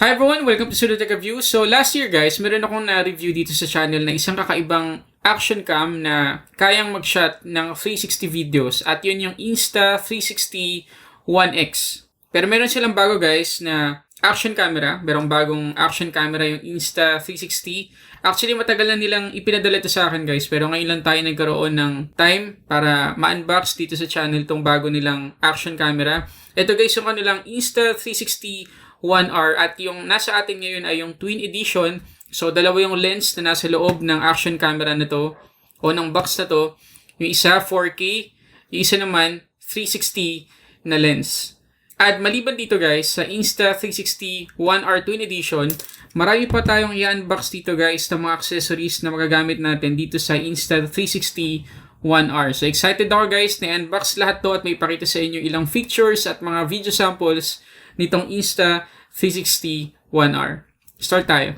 Hi everyone! Welcome to Sulit Review. So last year guys, meron akong na-review dito sa channel na isang kakaibang action cam na kayang mag-shot ng 360 videos at yun yung Insta360 One X. Pero meron silang bago guys na action camera. Merong bagong action camera yung Insta360. Actually matagal na nilang ipinadala ito sa akin guys, pero ngayon lang tayo nagkaroon ng time para ma-unbox dito sa channel tong bago nilang action camera. Ito guys yung kanilang Insta360 1R at yung nasa atin ngayon ay yung Twin Edition. So, dalawa yung lens na nasa loob ng action camera na to o ng box na to. Yung isa 4K, yung isa naman 360 na lens. At maliban dito guys, sa Insta360 1R Twin Edition, marami pa tayong i-unbox dito guys ng mga accessories na magagamit natin dito sa Insta360 1R. So, excited ako guys na i-unbox lahat to at may pakita sa inyo ilang features at mga video samples nitong Insta360 1R. Start tayo.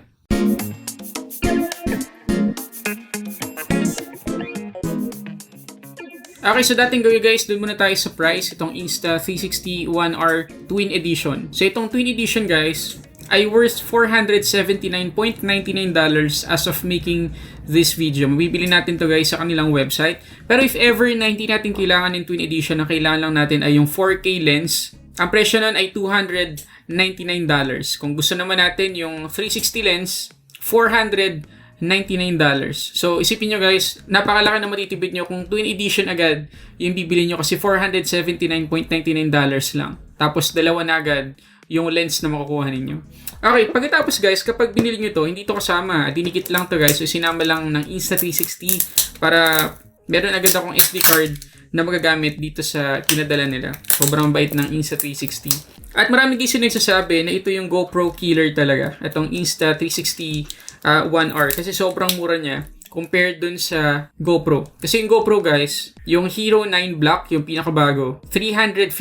Okay, so dating gawin guys, dun muna tayo sa price itong Insta360 1R Twin Edition. So itong Twin Edition guys ay worth $479.99 as of making this video. Mabibili natin to guys sa kanilang website. Pero if ever na hindi natin kailangan ng Twin Edition, ang kailangan lang natin ay yung 4K lens. Ang presyo nun ay $299. Kung gusto naman natin yung 360 lens, $499. So, isipin nyo guys, napakalaki na matitipid nyo kung Twin Edition agad yung bibili nyo kasi $479.99 lang. Tapos, dalawa na agad yung lens na makukuha ninyo. Okay, pagkatapos guys, kapag binili nyo to, hindi to kasama. Dinikit lang to guys. So, sinama lang ng Insta360 para meron agad akong SD card na magagamit dito sa pinadala nila. Sobrang bait ng Insta360. At marami guys yung nagsasabi na ito yung GoPro killer talaga. Itong Insta360 1R. Kasi sobrang mura niya compared dun sa GoPro. Kasi yung GoPro guys, yung Hero 9 Black, yung pinakabago, $350.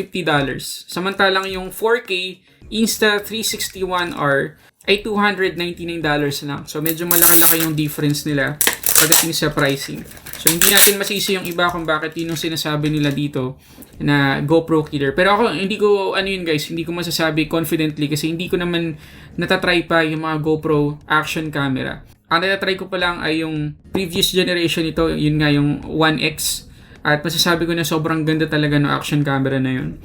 Samantalang yung 4K Insta360 1R ay $299 lang. So medyo malaki-laki yung difference nila pagdating sa pricing. So, hindi natin masisi yung iba kung bakit yun yung sinasabi nila dito na GoPro killer. Pero ako, hindi ko masasabi confidently kasi hindi ko naman natatry pa yung mga GoPro action camera. Ang natatry ko pa lang ay yung previous generation ito, yun nga yung One X. At masasabi ko na sobrang ganda talaga ng action camera na yun.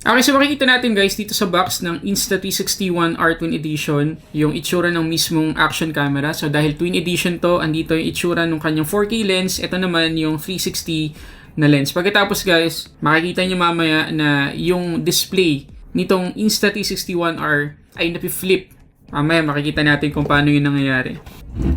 Okay, so makikita natin guys dito sa box ng Insta360 1R Twin Edition yung itsura ng mismong action camera. So dahil Twin Edition to, andito yung itsura ng kanyang 4K lens. Ito naman yung 360 na lens. Pagkatapos guys, makikita nyo mamaya na yung display nitong Insta360 1R ay napi-flip. Mamaya makikita natin kung paano yun nangyayari.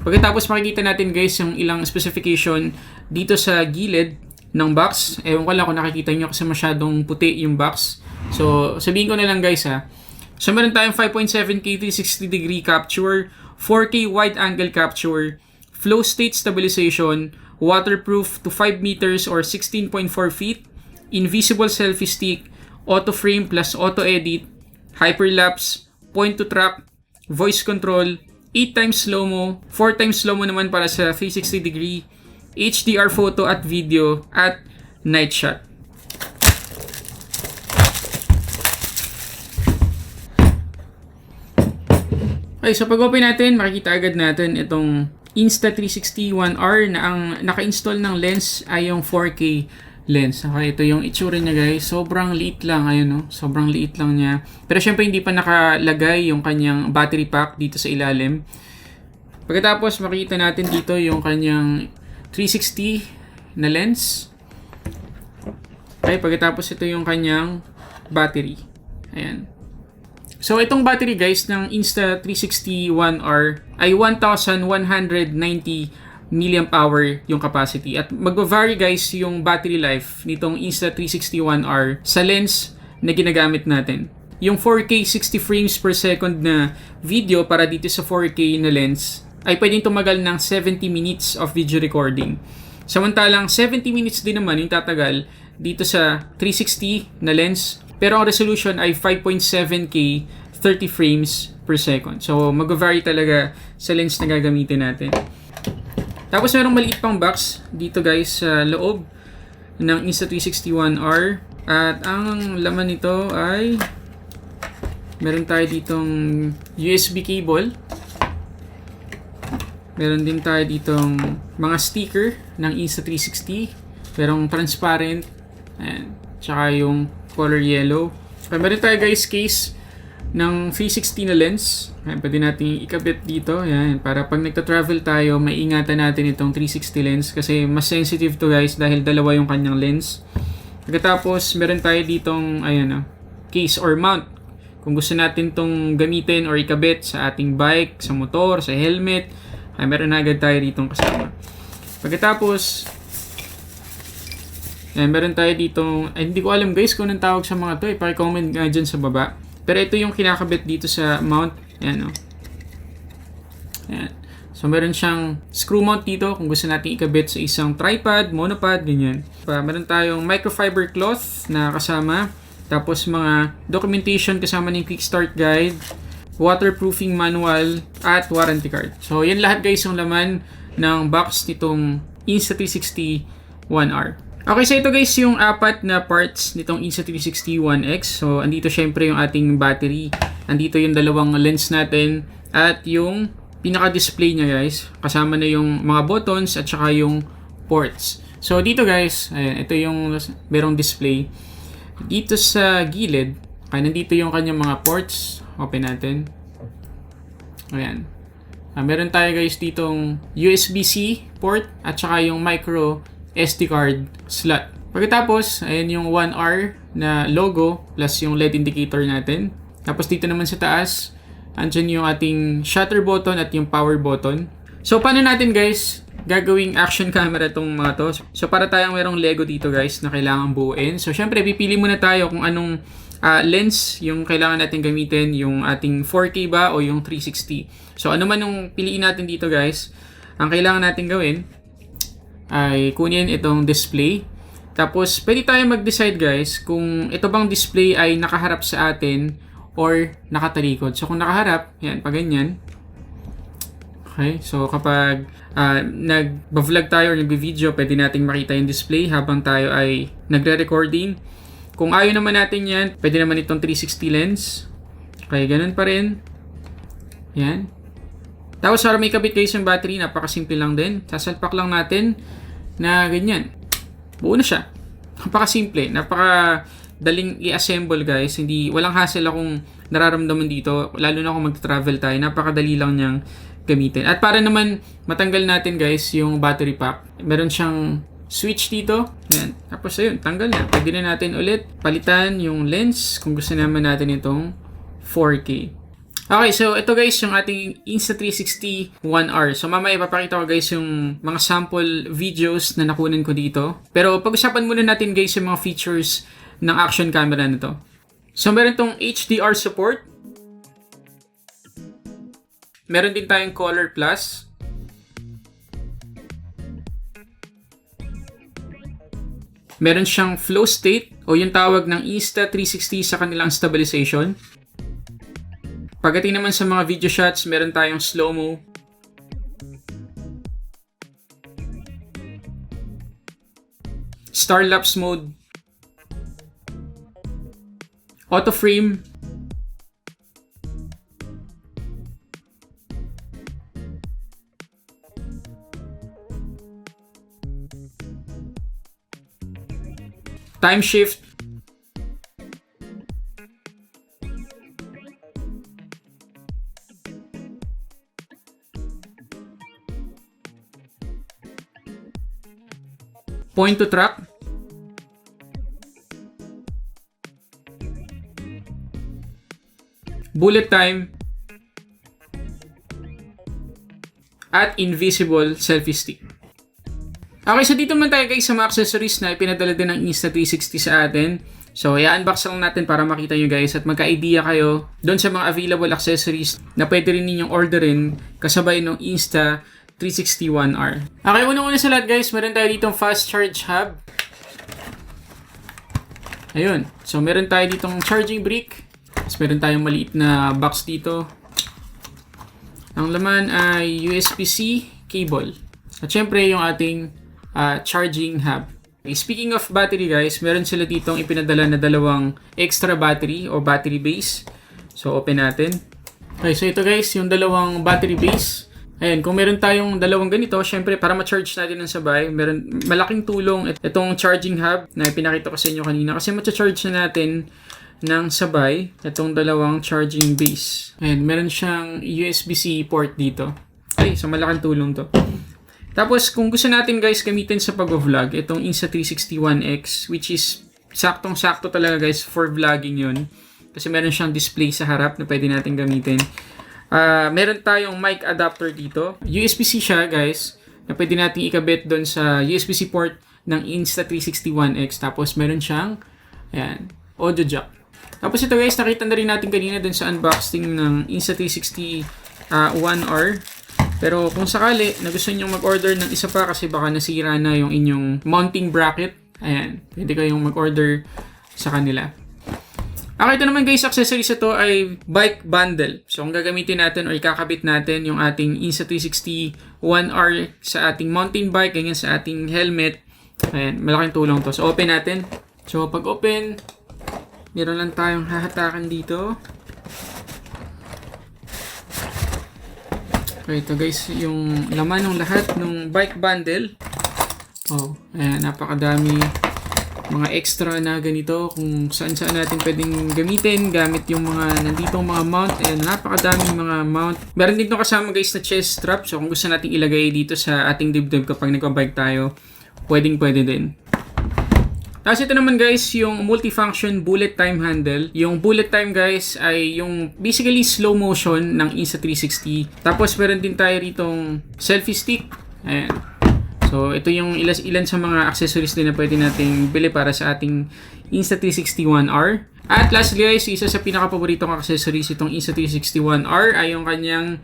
Pagkatapos makikita natin guys yung ilang specification dito sa gilid ng box. Ewan ko lang kung nakikita nyo kasi masyadong puti yung box. So, sabihin ko na lang guys ha. So, meron tayong 5.7K 360 degree capture, 4K wide angle capture, flow state stabilization, waterproof to 5 meters or 16.4 feet, invisible selfie stick, auto frame plus auto edit, hyperlapse, point to track, voice control, 8 times slow-mo, 4 times slow-mo naman para sa 360 degree, HDR photo at video, at night shot. Okay, so pag open natin, makikita agad natin itong Insta360 1R na ang naka-install ng lens ay yung 4K lens. Okay, ito yung itsura niya guys. Sobrang liit lang, ayun no. Sobrang liit lang niya. Pero syempre hindi pa nakalagay yung kanyang battery pack dito sa ilalim. Pagkatapos makikita natin dito yung kanyang 360 na lens. Okay, pagkatapos ito yung kanyang battery. Ayan. So, itong battery guys ng Insta360 1R ay 1,190 mAh yung capacity. At mag-vary guys yung battery life nitong Insta360 1R sa lens na ginagamit natin. Yung 4K 60 frames per second na video para dito sa 4K na lens ay pwedeng tumagal ng 70 minutes of video recording. Samantalang 70 minutes din naman yung tatagal dito sa 360 na lens. Pero ang resolution ay 5.7K 30 frames per second. So, mag-vary talaga sa lens na gagamitin natin. Tapos, merong maliit pang box dito guys sa loob ng Insta360 1R. At ang laman nito ay Meron tayo ditong USB cable. Meron din tayo ditong mga sticker ng Insta360. Merong transparent. Ayan. Tsaka yung color yellow. Meron tayo guys case ng 360 na lens. Ayan, pwede natin ikabit dito. Ayan, para pag nagta-travel tayo, maiingatan natin itong 360 lens kasi mas sensitive to guys dahil dalawa yung kanyang lens. Pagkatapos, meron tayo ditong case or mount. Kung gusto natin tong gamitin or ikabit sa ating bike, sa motor, sa helmet, ay meron na agad tayo ditong kasama. Pagkatapos, meron tayo ditong, hindi ko alam guys kung anong tawag sa mga to. I-comment nga dyan sa baba. Pero ito yung kinakabit dito sa mount. Ayan o. Ayan. So, meron siyang screw mount dito kung gusto natin ikabit sa isang tripod, monopod, ganyan. Meron tayong microfiber cloth na kasama. Tapos, mga documentation kasama ng quick start guide, waterproofing manual, at warranty card. So, yan lahat guys yung laman ng box nitong Insta360 One R. Okay, so ito guys yung apat na parts nitong Insta360 One X. So, andito syempre yung ating battery. Andito yung dalawang lens natin. At yung pinaka-display niya guys. Kasama na yung mga buttons at saka yung ports. So, dito guys, ayan, ito yung merong display. Dito sa gilid, nandito yung kanyang mga ports. Open natin. Ayan. Meron tayo guys ditong USB-C port at saka yung micro SD card slot. Pagkatapos, ayan yung 1R na logo plus yung LED indicator natin. Tapos dito naman sa taas, andyan yung ating shutter button at yung power button. So, paano natin guys gagawing action camera itong mga to? So, para tayong merong Lego dito guys na kailangan buuin. So, syempre, pipili muna tayo kung anong lens yung kailangan natin gamitin, yung ating 4K ba o yung 360. So, ano man yung piliin natin dito guys, ang kailangan natin gawin ay kunin itong display. Tapos, pwede tayo mag-decide guys kung ito bang display ay nakaharap sa atin or nakatalikod. So, kung nakaharap, yan, pag ganyan. Okay, so kapag nag-vlog tayo or nag-video, pwede nating makita yung display habang tayo ay nagre-recording. Kung ayaw naman natin yan, pwede naman itong 360 lens. Okay, ganun pa rin. Yan. Tapos para may kabit guys yung battery, napakasimple lang din. Sasalpak lang natin na ganyan. Buo na siya. Napakasimple. Napakadaling i-assemble guys. Walang hassle akong nararamdaman dito. Lalo na kung mag-travel tayo. Napakadali lang niyang gamitin. At para naman matanggal natin guys yung battery pack, meron siyang switch dito. Yan. Tapos ayun, tanggal na. Pwede na natin ulit palitan yung lens kung gusto naman natin itong 4K. Okay, so ito guys yung ating Insta360 One R. So mamaya ipapakita ko guys yung mga sample videos na nakunan ko dito. Pero pag-usapan muna natin guys yung mga features ng action camera na to. So meron tong HDR support. Meron din tayong Color Plus. Meron siyang flow state o yung tawag ng Insta360 sa kanilang stabilization. Pagdating naman sa mga video shots, meron tayong slow-mo. Star-lapse mode. Auto-frame. Time shift. Point to track. Bullet time. At invisible selfie stick. Okay, so dito man tayo guys sa mga accessories na ipinadala din ng Insta360 sa atin. So, i-unbox lang natin para makita nyo guys at magka-idea kayo doon sa mga available accessories na pwede rin ninyong orderin kasabay ng Insta360 One R. Okay, unang-una sa lahat guys, meron tayo ditong fast charge hub. Ayun. So, meron tayo ditong charging brick. Tapos, meron tayong maliit na box dito. Ang laman ay USB-C cable. At syempre, yung ating charging hub. Okay, speaking of battery guys, meron sila ditong ipinadala na dalawang extra battery o battery base. So, open natin. Okay, so ito guys, yung dalawang battery base. Ayan, kung meron tayong dalawang ganito, syempre para ma-charge natin ng sabay, meron malaking tulong itong charging hub na pinakita ko sa inyo kanina. Kasi ma-charge na natin ng sabay itong dalawang charging base. Ayan, meron siyang USB-C port dito. Okay, so malaking tulong to. Tapos, kung gusto natin guys gamitin sa pag-vlog, itong Insta360 One X, which is saktong-sakto talaga guys for vlogging yun. Kasi meron siyang display sa harap na pwede natin gamitin. Meron tayong mic adapter dito. USB-C siya guys, na pwede natin ikabit doon sa USB-C port ng Insta360 One X. Tapos meron siyang ayan, audio jack. Tapos ito guys, nakita na rin natin kanina doon sa unboxing ng Insta360 One R. Pero kung sakali na gusto nyo mag-order ng isa pa kasi baka nasira na yung inyong mounting bracket, ayan, pwede kayong mag-order sa kanila. Ito naman guys, accessories ito ay bike bundle. So kung gagamitin natin o ikakabit natin yung ating Insta360 One R sa ating mountain bike, ganyan sa ating helmet, ayan, malaking tulong to. So open natin. So pag open, meron lang tayong hahatakan dito. Okay, ito guys, yung laman ng lahat ng bike bundle. Oh, ayan, napakadami mga extra na ganito kung saan natin pwedeng gamitin gamit yung mga nanditong mga mount. Ayan, napakadaming mga mount. Meron dito kasama guys na chest strap. So kung gusto natin ilagay dito sa ating dibdib kapag nagpa-bike tayo, pwede din. Tapos ito naman guys, yung multifunction bullet time handle. Yung bullet time guys ay yung basically slow motion ng Insta360. Tapos meron din tayo ritong selfie stick. Ayan. So ito yung ilan sa mga accessories din na pwede nating bili para sa ating Insta360 One R. At lastly guys, isa sa pinaka-paboritong accessories itong Insta360 One R ay yung kanyang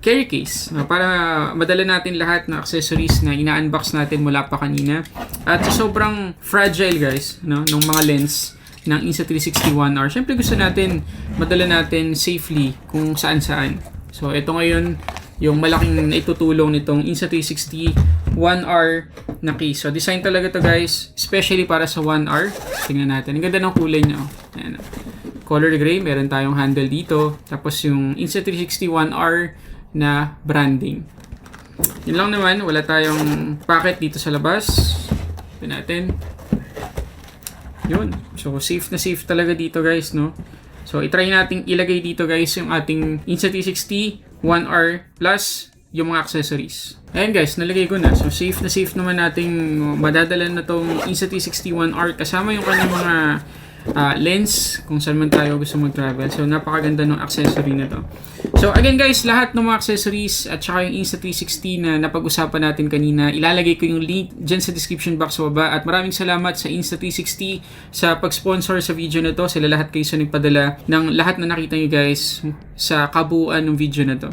carry case, para madala natin lahat ng accessories na ina-unbox natin mula pa kanina. At sobrang fragile guys, no, ng mga lens ng Insta360 One R. Syempre gusto natin madala natin safely kung saan-saan. So ito ngayon yung malaking naitutulong nitong Insta360 One R na case. So design talaga to guys, especially para sa One R. Tingnan natin, ang ganda ng kulay niya. Ayan. Color gray, meron tayong handle dito. Tapos yung Insta360 One R na branding. Yun lang naman, wala tayong packet dito sa labas. Ito natin. Yun. So safe na safe talaga dito guys, no? So itry natin ilagay dito guys yung ating Insta360 One R plus yung mga accessories. Ayan guys, nalagay ko na. So safe na safe naman nating madadala na tong Insta360 One R kasama yung kanyang mga lens kung saan man tayo gusto mag-travel. So napakaganda ng accessory na to. So again guys, lahat ng mga accessories at saka yung Insta360 na napag-usapan natin kanina, ilalagay ko yung link dyan sa description box sa baba. At maraming salamat sa Insta360 sa pag-sponsor sa video na to. Sila lahat kayo sa nagpadala ng lahat na nakita nyo guys sa kabuuan ng video na to.